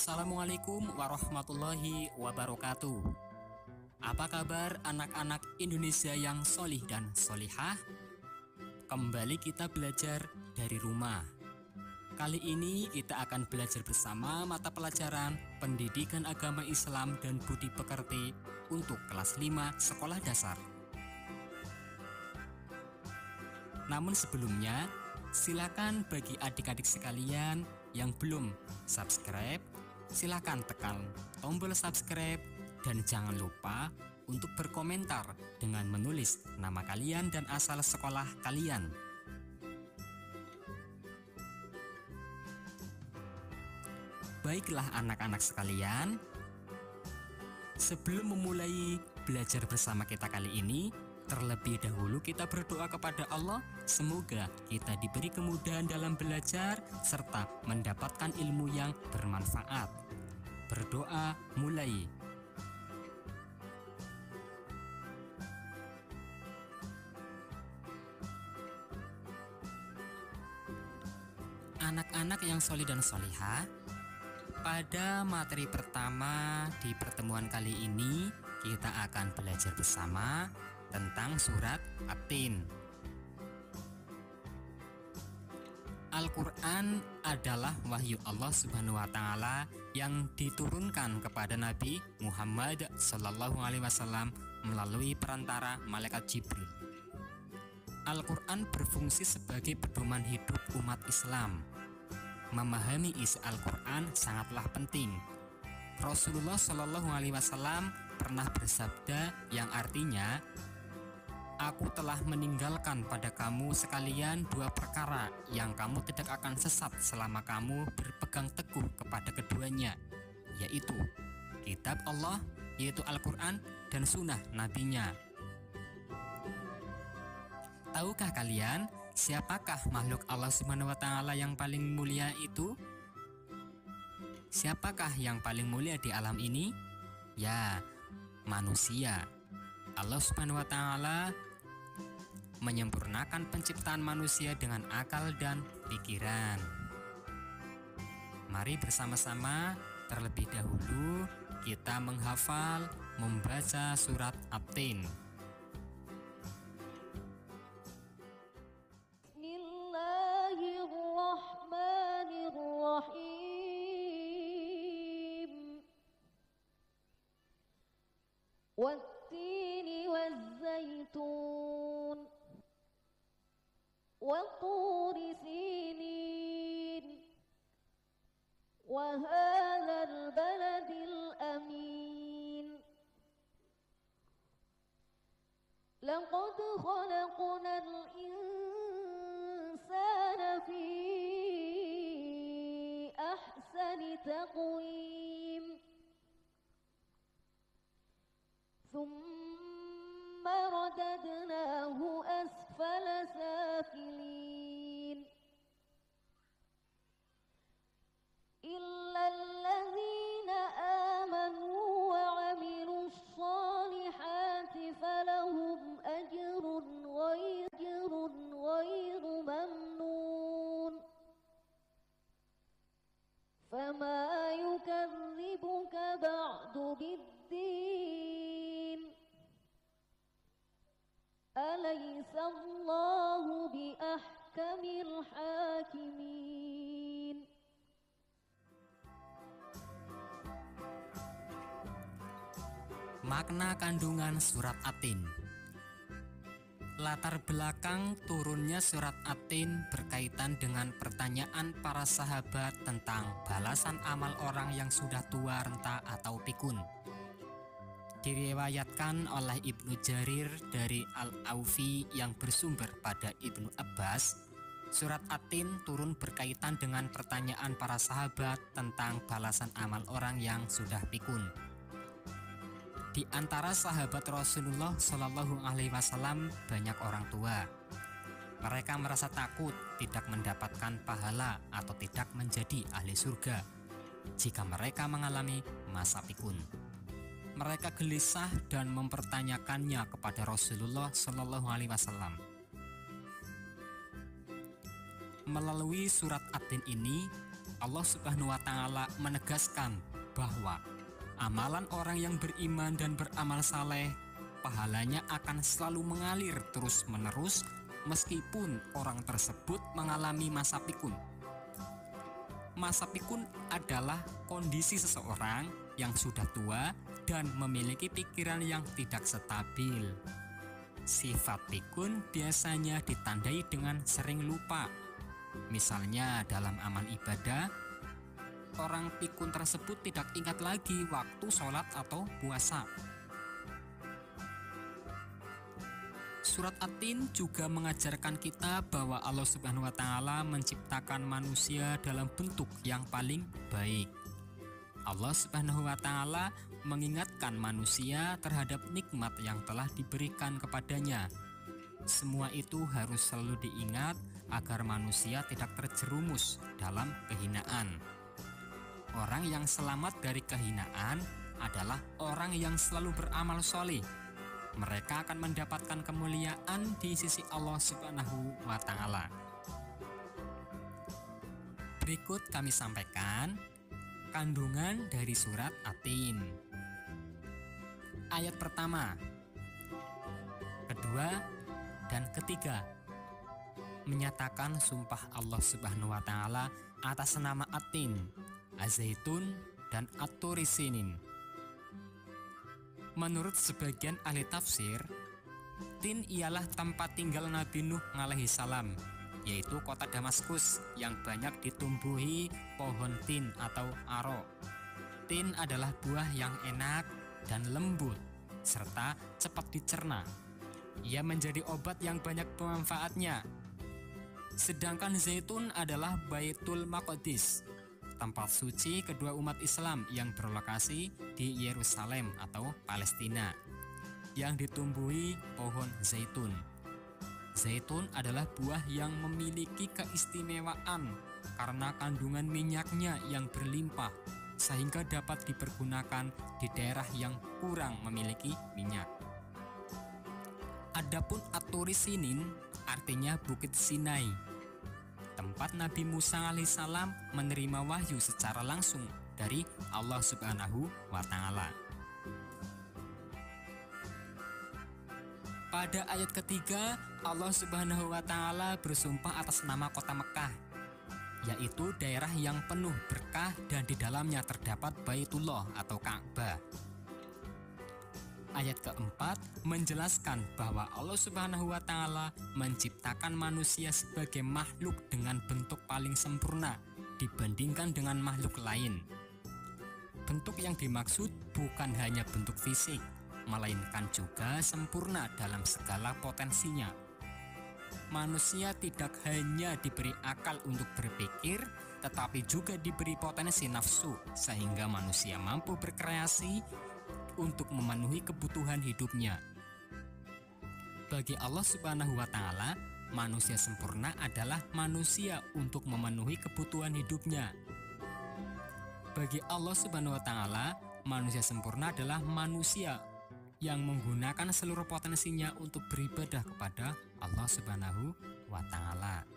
Assalamualaikum warahmatullahi wabarakatuh. Apa kabar anak-anak Indonesia yang solih dan solihah? Kembali kita belajar dari rumah. Kali ini kita akan belajar bersama mata pelajaran Pendidikan Agama Islam dan Budi Pekerti untuk kelas 5 sekolah dasar. Namun sebelumnya, silakan bagi adik-adik sekalian yang belum subscribe, silakan tekan tombol subscribe dan jangan lupa untuk berkomentar dengan menulis nama kalian dan asal sekolah kalian. Baiklah anak-anak sekalian, sebelum memulai belajar bersama kita kali ini, terlebih dahulu kita berdoa kepada Allah, semoga kita diberi kemudahan dalam belajar serta mendapatkan ilmu yang bermanfaat. Berdoa mulai. Anak-anak yang solih dan solihah, pada materi pertama di pertemuan kali ini kita akan belajar bersama tentang surat At-Tin. Al-Quran adalah wahyu Allah Subhanahu wa Ta'ala yang diturunkan kepada Nabi Muhammad SAW melalui perantara malaikat Jibril. Al-Quran berfungsi sebagai pedoman hidup umat Islam. Memahami isi Al-Quran sangatlah penting. Rasulullah SAW pernah bersabda yang artinya, "Aku telah meninggalkan pada kamu sekalian dua perkara yang kamu tidak akan sesat selama kamu berpegang teguh kepada keduanya, yaitu kitab Allah, yaitu Al-Quran, dan sunnah nabinya." Tahukah kalian siapakah makhluk Allah Subhanahu wa Ta'ala yang paling mulia itu? Siapakah yang paling mulia di alam ini? Ya, manusia. Allah Subhanahu wa Ta'ala menyempurnakan penciptaan manusia dengan akal dan pikiran. Mari bersama-sama terlebih dahulu kita menghafal, membaca surat At-Tin. Bismillahirrahmanirrahim. Wat-tini waz-zaitun وطور سينين وهذا البلد الأمين لقد خلقنا الإنسان في أحسن تقويم ثم رددناه أسفل سافلين إلا الذين آمنوا وعملوا الصالحات فلهم أجر غير ممنون فما يكذبك بعد بالدين أليس الله بأحكم الحاكمين. Makna kandungan surat At-Tin. Latar belakang turunnya surat At-Tin berkaitan dengan pertanyaan para sahabat tentang balasan amal orang yang sudah tua, renta, atau pikun. Diriwayatkan oleh Ibnu Jarir dari Al-Aufi yang bersumber pada Ibnu Abbas, surat At-Tin turun berkaitan dengan pertanyaan para sahabat tentang balasan amal orang yang sudah pikun. Di antara sahabat Rasulullah Shallallahu Alaihi Wasallam banyak orang tua. Mereka merasa takut tidak mendapatkan pahala atau tidak menjadi ahli surga jika mereka mengalami masa pikun. Mereka gelisah dan mempertanyakannya kepada Rasulullah Shallallahu Alaihi Wasallam. Melalui surat At-Tin ini, Allah Subhanahu wa Ta'ala menegaskan bahwa amalan orang yang beriman dan beramal saleh, pahalanya akan selalu mengalir terus-menerus meskipun orang tersebut mengalami masa pikun. Masa pikun adalah kondisi seseorang yang sudah tua dan memiliki pikiran yang tidak stabil. Sifat pikun biasanya ditandai dengan sering lupa. Misalnya dalam amal ibadah, orang pikun tersebut tidak ingat lagi waktu sholat atau puasa. Surat At-Tin juga mengajarkan kita bahwa Allah Subhanahu wa Ta'ala menciptakan manusia dalam bentuk yang paling baik. Allah Subhanahu wa Ta'ala mengingatkan manusia terhadap nikmat yang telah diberikan kepadanya. Semua itu harus selalu diingat agar manusia tidak terjerumus dalam kehinaan. Orang yang selamat dari kehinaan adalah orang yang selalu beramal sholih. Mereka akan mendapatkan kemuliaan di sisi Allah Subhanahu wa Ta'ala. Berikut kami sampaikan kandungan dari surat At-Tin. Ayat pertama, kedua, dan ketiga menyatakan sumpah Allah Subhanahu wa Ta'ala atas nama At-Tin, Az-Zaitun, dan At-Turi Sinin. Menurut sebagian ahli tafsir, Tin ialah tempat tinggal Nabi Nuh alaihi salam, yaitu kota Damaskus yang banyak ditumbuhi pohon tin atau aro. Tin adalah buah yang enak dan lembut, serta cepat dicerna. Ia menjadi obat yang banyak pemanfaatnya. Sedangkan zaitun adalah Baitul Maqdis, tempat suci kedua umat Islam yang berlokasi di Yerusalem atau Palestina, yang ditumbuhi pohon zaitun. Zaitun adalah buah yang memiliki keistimewaan karena kandungan minyaknya yang berlimpah, sehingga dapat dipergunakan di daerah yang kurang memiliki minyak. Adapun At-Turi Sinin artinya Bukit Sinai, tempat Nabi Musa alaihissalam menerima wahyu secara langsung dari Allah Subhanahu wa Ta'ala. Pada ayat ketiga, Allah Subhanahu wa Ta'ala bersumpah atas nama kota Mekah, yaitu daerah yang penuh berkah dan di dalamnya terdapat Baitullah atau Ka'bah. Ayat keempat menjelaskan bahwa Allah Subhanahu wa Ta'ala menciptakan manusia sebagai makhluk dengan bentuk paling sempurna dibandingkan dengan makhluk lain. Bentuk yang dimaksud bukan hanya bentuk fisik, melainkan juga sempurna dalam segala potensinya. Manusia tidak hanya diberi akal untuk berpikir, tetapi juga diberi potensi nafsu, sehingga manusia mampu berkreasi untuk memenuhi kebutuhan hidupnya. Bagi Allah Subhanahu wa Ta'ala, manusia sempurna adalah manusia untuk memenuhi kebutuhan hidupnya. Bagi Allah Subhanahu wa Ta'ala, manusia sempurna adalah manusia yang menggunakan seluruh potensinya untuk beribadah kepada Allah Subhanahu wa Ta'ala.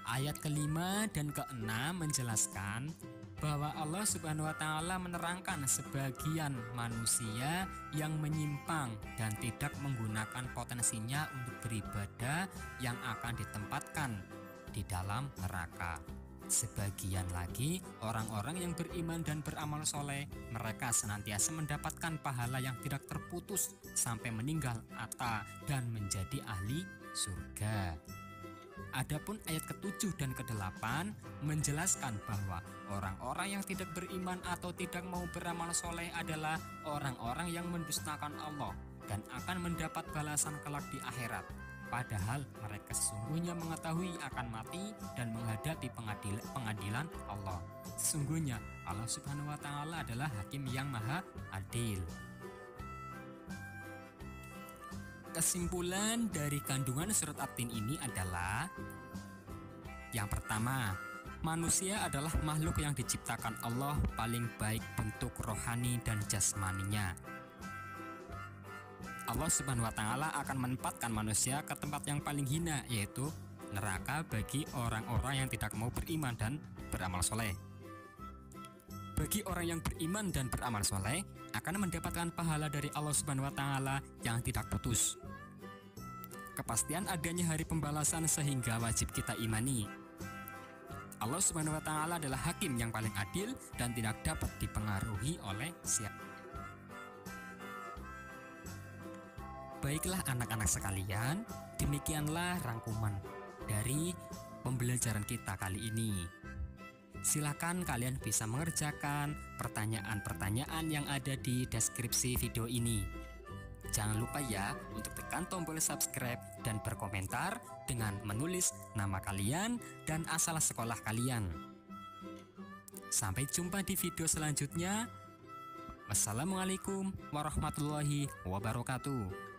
Ayat kelima dan keenam menjelaskan bahwa Allah Subhanahu wa Ta'ala menerangkan sebagian manusia yang menyimpang dan tidak menggunakan potensinya untuk beribadah yang akan ditempatkan di dalam neraka. Sebagian lagi orang-orang yang beriman dan beramal soleh, mereka senantiasa mendapatkan pahala yang tidak terputus sampai meninggal dan menjadi ahli surga. Adapun ayat ke-7 dan ke-8 menjelaskan bahwa orang-orang yang tidak beriman atau tidak mau beramal soleh adalah orang-orang yang mendustakan Allah dan akan mendapat balasan kelak di akhirat. Padahal mereka sesungguhnya mengetahui akan mati dan menghadapi pengadilan Allah. Sesungguhnya Allah Subhanahu wa Ta'ala adalah hakim yang maha adil. Kesimpulan dari kandungan surat At-Tin ini adalah: yang pertama, manusia adalah makhluk yang diciptakan Allah paling baik bentuk rohani dan jasmaninya. Allah Subhanahu wa Ta'ala akan menempatkan manusia ke tempat yang paling hina, yaitu neraka bagi orang-orang yang tidak mau beriman dan beramal soleh. Bagi orang yang beriman dan beramal soleh akan mendapatkan pahala dari Allah Subhanahu wa Ta'ala yang tidak putus. Kepastian adanya hari pembalasan sehingga wajib kita imani. Allah Subhanahu wa Ta'ala adalah hakim yang paling adil dan tidak dapat dipengaruhi oleh siapa. Baiklah anak-anak sekalian, demikianlah rangkuman dari pembelajaran kita kali ini. Silakan kalian bisa mengerjakan pertanyaan-pertanyaan yang ada di deskripsi video ini. Jangan lupa ya untuk tekan tombol subscribe dan berkomentar dengan menulis nama kalian dan asal sekolah kalian. Sampai jumpa di video selanjutnya. Wassalamualaikum warahmatullahi wabarakatuh.